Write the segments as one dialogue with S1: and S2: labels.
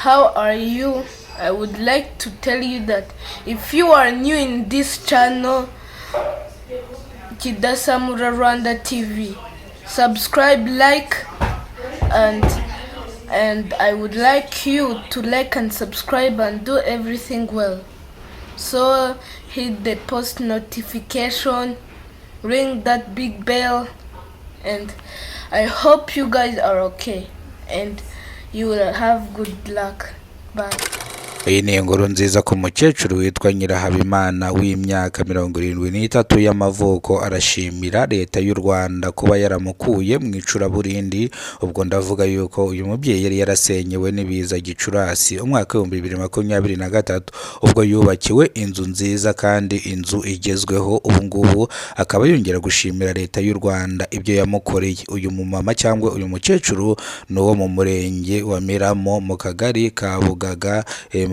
S1: how are you? I would like to tell you that if you are new in this channel, Kidasamura Rwanda TV, subscribe, like, and I would like you to like and subscribe and do everything well. So hit the post notification, ring that big bell, and I hope you guys are okay and you will have good luck. Bye.
S2: Iyi ni inkuru nziza ku mukecuru witwa Nyirahabimana w'imyaka 73 y'amavuko. Arashimira leta y'u Rwanda kuba yaramukuye mu icuraburindi. Ubwo ndavuga yuko uyu mubyeyi yari yarasenyewe n'ibiza Gicurasi umwaka wa 2023 ubwo yubakiwe inzu nziza kandi inzu igezweho. Ubu ngubu akaba yongera gushimira leta y'u Rwanda ibyo yamukoreye. Uyu mumama cyangwa uyu mukecuru no mu murenge wa Miramo mu kagari ka Bugaga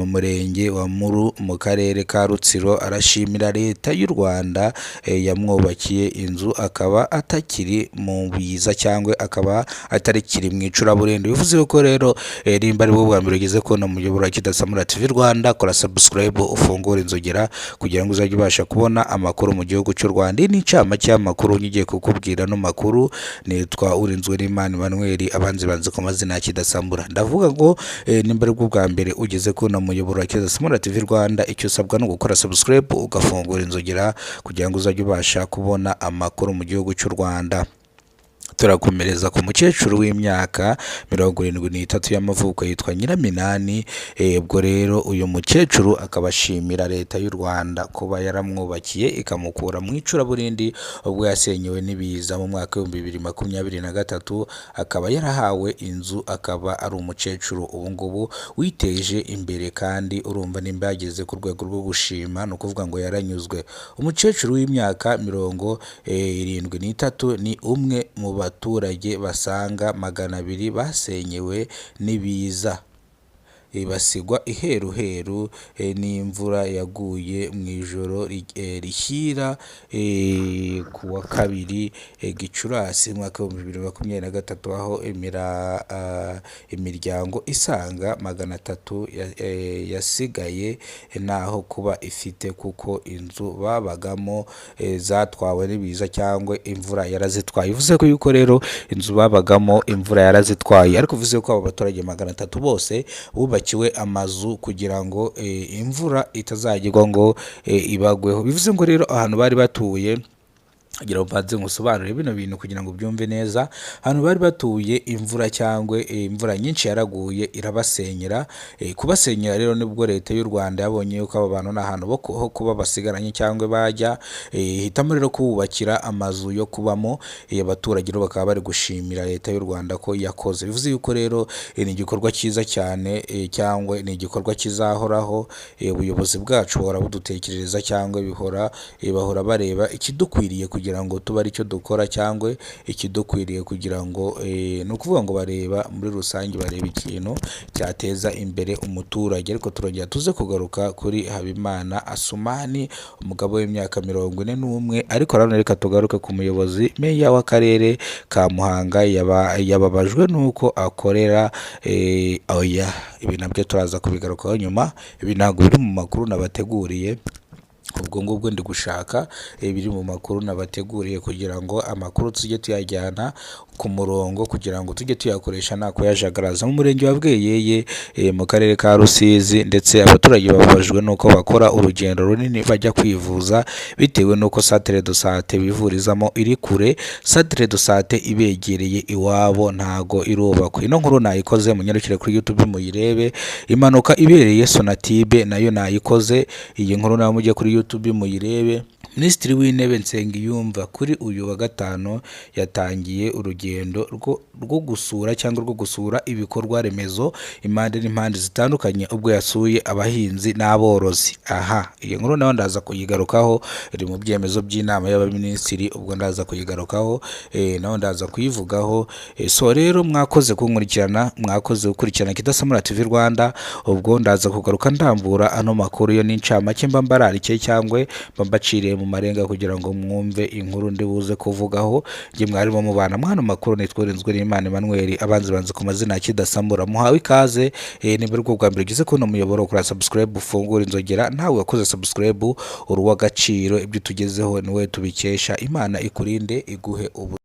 S2: mu murenge wa Muru mu karere ka Rutsiro. Arashimira leta y'u Rwanda yamwubakiye inzu akaba atakiri mu biza cyangwa akaba atarikiri mu icuraburindi. Bivuze ko rero rimba ari bwo bwa mbere ugeze ko no muyobora Kidasamura TV Rwanda, kora subscribe ufungura inzogera kugira ngo uzajye ubasha kubona amakuru mu gihugu cy'u Rwanda. Ni ncama cy'amakuru ngiye kukubwira no makuru. Nitwa Urinzwe n'Imana Emmanuel, abanzi banze ku mazina ya Kidasamura. Ndavuga ngo nimba ari bwo bwa mbere ugeze ko no muyobora Kidasamura TV Rwanda, icyo usabwa no gukora subscribe ugafungura inzogera kugira ngo uzajye ubasha kubona amakuru mu gihugu cy'u Rwanda. Turakomereza ku mukecuru w'imyaka 73 y'amavuko yitwa Nyiraminani. Ubwo rero uyu mukecuru akabashimira leta y'u Rwanda kuba yaramwubakiye ikamukura mu icuraburindi ubwo yasenyewe n'ibiza mu mwaka wa 2023. Akaba yarahawe inzu, akaba ari umukecuru ubu ngubu witeje imbere kandi urumva nimba yageze ku rwego rwo gushima, no kuvuga ngo yaranyuzwe. Umukecuru w'imyaka 73 ni umwe mu baturage basaga 200 basenyewe n'ibiza basigwa iheruheru n'imvura yaguye mu ijoro rishyira ku wa 2 Gicurasi mwaka wa 2023, aho imiryango isanga 300 yasigaye naho kuba ifite kuko inzu babagamo zatwawe n'ibiza cyangwa imvura yarazitwaye. Bivuze ko yuko rero inzu babagamo imvura yarazitwaye, ariko bivuze ko abo baturage 300 bose bubakiwe amazu kugira ngo imvura itazagirwa ngo ibagweho. Bivuze ngo rero ahantu bari batuye, agira bavanze ngusobanure bino bintu kugira ngo byumve neza. Hano bari batuye imvura cyangwa imvura nyinshi yaraguye irabasenyera. Kubasenyera rero nibwo leta y'u Rwanda yabonye yuko aba bantu n'ahantu bo kuba basigaranye cyangwa bajya hitamo rero kubakira amazu yo kubamo. Abaturage rero bakaba bari gushimira leta y'u Rwanda ko yakoze. Bivuze yuko rero ni igikorwa cyiza cyane cyangwa ni igikorwa kizahoraho. Ubuyobozi bwacu buhora budutekereza cyangwa bahora bareba ikidukwiriye kugira ngo tuba ari cyo dukora cyangwa ikidukwiriye kugira ngo no kuvuga ngo bareba muri rusange, bareba ikintu cyateza imbere umuturage. Ariko turongera tuze kugaruka kuri Habimana Asumani, umugabo w'imyaka 41. Ariko rano reka tugaruke ku muyobozi meya w'akarere ka Muhanga yababajwe nuko akorera oya, ibi nabyo turaza kubigarukaho nyuma. Ibi ntabwo biri mu makuru nabateguriye, ubwo ngubwo ndi gushaka biri mu makuru nabateguriye kugira ngo amakuru tujye tuyajyana ku murongo kugira ngo tujye tuyakoresha nako yajagaraza. Mu murenge wa Bweyeye mu karere ka Rusizi, ndetse abaturage babajwe nuko bakora urugendo runini bajya kwivuza bitewe nuko centre de santé bivurizamo iri kure. Centre de santé ibegereye iwabo ntago irubakwa. Ino nkuru nayikoze munyarukire kuri YouTube muyirebe. Impanuka ibereye Sonatibe nayo nayikoze. Iyi nkuru nayo mujye kuri YouTube muyirebe. Minisitiri w'Intebe Nsengiyumva kuri uyu wa gatanu yatangiye urugendo rwo gusura cyangwa rwo gusura ibikorwa remezo impande n'impande zitandukanye ubwo yasuye abahinzi n'aborozi. Aha, iyo nkuru nayo ndaza kuyigarukaho, iri mu byemezo by'inama y'abaminisitiri, ubwo ndaza kuyigarukaho nayo ndaza kuyivugaho. So rero mwakoze kunkurikirana, mwakoze gukurikirana Kidasamura TV Rwanda. Ubwo ndaza kugaruka ndambura ano makuru yo n'incamake mba mbararike cyangwa mbaciriye mu marenga kugira ngo mwumve inkuru ndi buze kuvugaho. Nge mwarimo mubana mwana makuru nitworinzwe n'Imana Emmanuel, abanzi banze ku mazina kidasambura. Muhawe ikaze nimba ari bwa mbere ugize kuno muyoboro kuri subscribe ufungura inzogera, ntawe wakoze subscribe uruwa gaciro, ibyo tugezeho niwe tubikesha. Imana ikurinde iguhe ubu